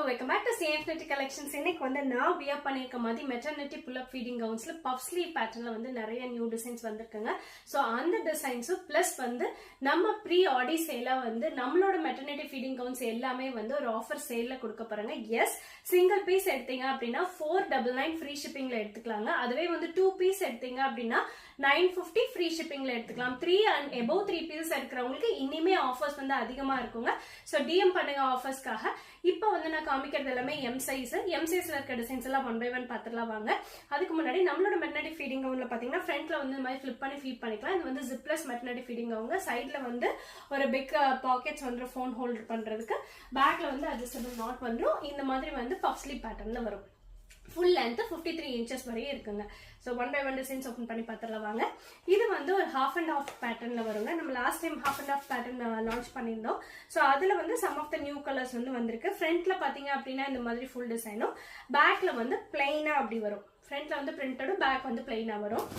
welcome back to CFNetty Collections. இன்னைக்கு வந்து நான் வியர் பண்ணிருக்க மாதிரி மெட்டர்னிட்டி புல் அப் ஃபீடிங் கவுன்ஸ்ல பஃப் ஸ்லீவ் பேட்டர்ன்ல வந்து நிறைய நியூ டிசைன்ஸ் வந்திருக்குங்க. ஸோ அந்த டிசைன்ஸும் பிளஸ் வந்து நம்ம ப்ரீ ஆடி சேலா வந்து நம்மளோட மெட்டர்னிட்டி ஃபீடிங் கவுன்ஸ் எல்லாமே வந்து ஒரு ஆஃபர் சேல்ல கொடுக்க போறாங்க. எஸ், சிங்கிள் பீஸ் எடுத்தீங்க அப்படின்னா 499 ஃப்ரீ ஷிப்பிங்ல எடுத்துக்கலாங்க. அதுவே வந்து 2 பீஸ் எடுத்தீங்க அப்படின்னா 950 ஃப்ரீ ஷிப்பிங்ல எடுத்துக்கலாம். 3 and above 3 பீசஸ் எடுக்கிறவங்களுக்கு இனிமே ஆஃபர்ஸ் வந்து அதிகமா இருக்குங்க. ஸோ டிஎம் பண்ணுங்க ஆஃபர்ஸ்க்காக. இப்போ வந்து நான் காமிக்கிறது எல்லாமே எம் சைஸ்ல இருக்க டிசைன்ஸ் எல்லாம் 1 by 1 பார்த்துலாம் வாங்க. அதுக்கு முன்னாடி நம்மளோட மெட்டர்னிட்டி ஃபீடிங் கவுன்ல பாத்தீங்கன்னா ஃப்ரண்ட்ல வந்து இந்த மாதிரி ஃபிளிப் பண்ணி ஃபீட் பண்ணிக்கலாம். இது வந்து ஜிப்லெஸ் மெட்டர்னிட்டி ஃபீடிங் கவுன். சைட்ல வந்து ஒரு பிக் பாக்கெட்ஸ் வந்து ஃபோன் ஹோல்டர் பண்றதுக்கு, பேக்ல வந்து அட்ஜஸ்டபிள் நாட் வந்துடும். இந்த மாதிரி வந்து பஃப் ஸ்லீவ் பேட்டர்ன்ல வரும். ஃபுல் லென்த் 53 inches வரையும் இருக்குங்க. ஸோ 1 by 1 டிசைன்ஸ் ஓப்பன் பண்ணி பார்த்துடலாம் வாங்க. இது வந்து ஒரு ஹாஃப் அண்ட் ஆஃப் பேட்டர்ன்ல வருங்க. நம்ம last time half and half pattern launch பண்ணியிருந்தோம். ஸோ அதுல வந்து some of the new colours வந்து வந்திருக்கு. ஃப்ரண்ட்ல பாத்தீங்க அப்படின்னா இந்த மாதிரி ஃபுல் டிசைனும், பேக்ல வந்து பிளைனா அப்படி வரும். ஃப்ரண்ட்ல வந்து பிரிண்டடும், பேக் வந்து பிளைனா வரும்.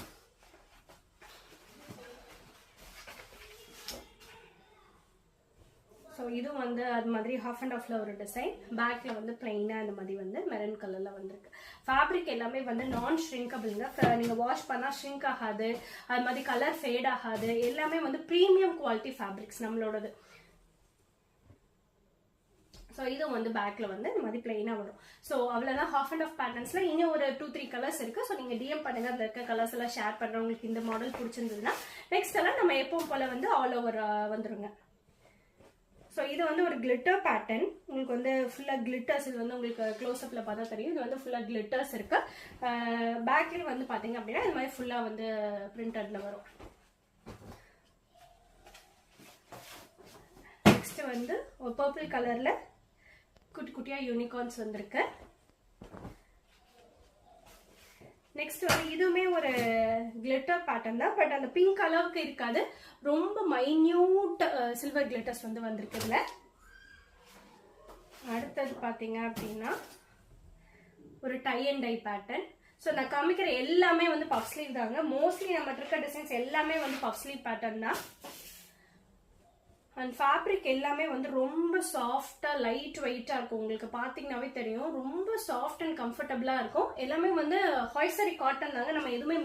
ஸோ இது வந்து அது மாதிரி ஹாஃப் அண்ட் ஆஃப்ல ஒரு டிசைன், பேக்ல வந்து பிளைனா அந்த மாதிரி வந்து மெரூன் கலர்ல வந்திருக்கு. ஃபேப்ரிக் எல்லாமே வந்து நான் ஷ்ரிங்கபிள்ங்க. நீங்க வாஷ் பண்ணா ஷ்ரிங்க் ஆகாது, அது மாதிரி கலர் ஃபேட் ஆகாது. எல்லாமே வந்து ப்ரீமியம் குவாலிட்டி ஃபேப்ரிக்ஸ் நம்மளோடது. ஸோ இது வந்து பேக்ல வந்து இந்த மாதிரி பிளைனா வரும். ஸோ அவ்வளோதான் ஹாஃப் அண்ட் ஆஃப் பேட்டர்ன்ஸ்ல. இன்னும் ஒரு 2-3 கலர்ஸ் இருக்கு. ஸோ நீங்க டிஎம் பண்ணுங்க, அந்த இருக்க கலர்ஸ் எல்லாம் ஷேர் பண்றேன். உங்களுக்கு இந்த மாடல் பிடிச்சிருந்ததுன்னா நெக்ஸ்ட் எல்லாம் நம்ம எப்பவும் போல வந்து ஆல் ஓவர் வந்துருங்க. ஸோ இது வந்து ஒரு கிளிட்டர் பேட்டர்ன். உங்களுக்கு வந்து ஃபுல்லா கிளிட்டர்ஸ், இது வந்து உங்களுக்கு க்ளோஸ் அப்ல பார்த்தா தெரியும். இது வந்து ஃபுல்லா கிளிட்டர்ஸ் இருக்கு. பேக்கில் வந்து பாத்தீங்க அப்படின்னா இது மாதிரி ஃபுல்லா வந்து பிரிண்டட்ல வரும். நெக்ஸ்ட் வந்து ஒரு பர்பிள் கலர்ல குட்டி குட்டியா யூனிகார்ன்ஸ் வந்திருக்கு. நெக்ஸ்ட் வந்து இதுவுமே ஒரு கிளிட்டர் பேட்டர்ன் தான், பட் அந்த பிங்க் அளவுக்கு இருக்காது. ரொம்ப மைன்யூட் சில்வர் கிளிட்டர்ஸ் வந்து வந்திருக்குதுல. அடுத்தது பாத்தீங்க அப்படின்னா ஒரு tie and dye pattern. So நான் காமிக்கிற எல்லாமே வந்து பஃப் ஸ்லீவ் தாங்க. மோஸ்ட்லி நம்ம இருக்க டிசைன்ஸ் எல்லாமே வந்து பஃப் ஸ்லீவ் பேட்டர்ன் தான். அண்ட் ஃபேப்ரிக் எல்லாமே வந்து ரொம்ப சாஃப்டா லைட் வெயிட்டா இருக்கும். உங்களுக்கு பாத்தீங்கன்னாவே தெரியும், ரொம்ப சாஃப்ட் அண்ட் கம்ஃபர்டபுளா இருக்கும். எல்லாமே வந்து ஹாய்சரி காட்டன் தாங்க. நம்ம எதுவுமே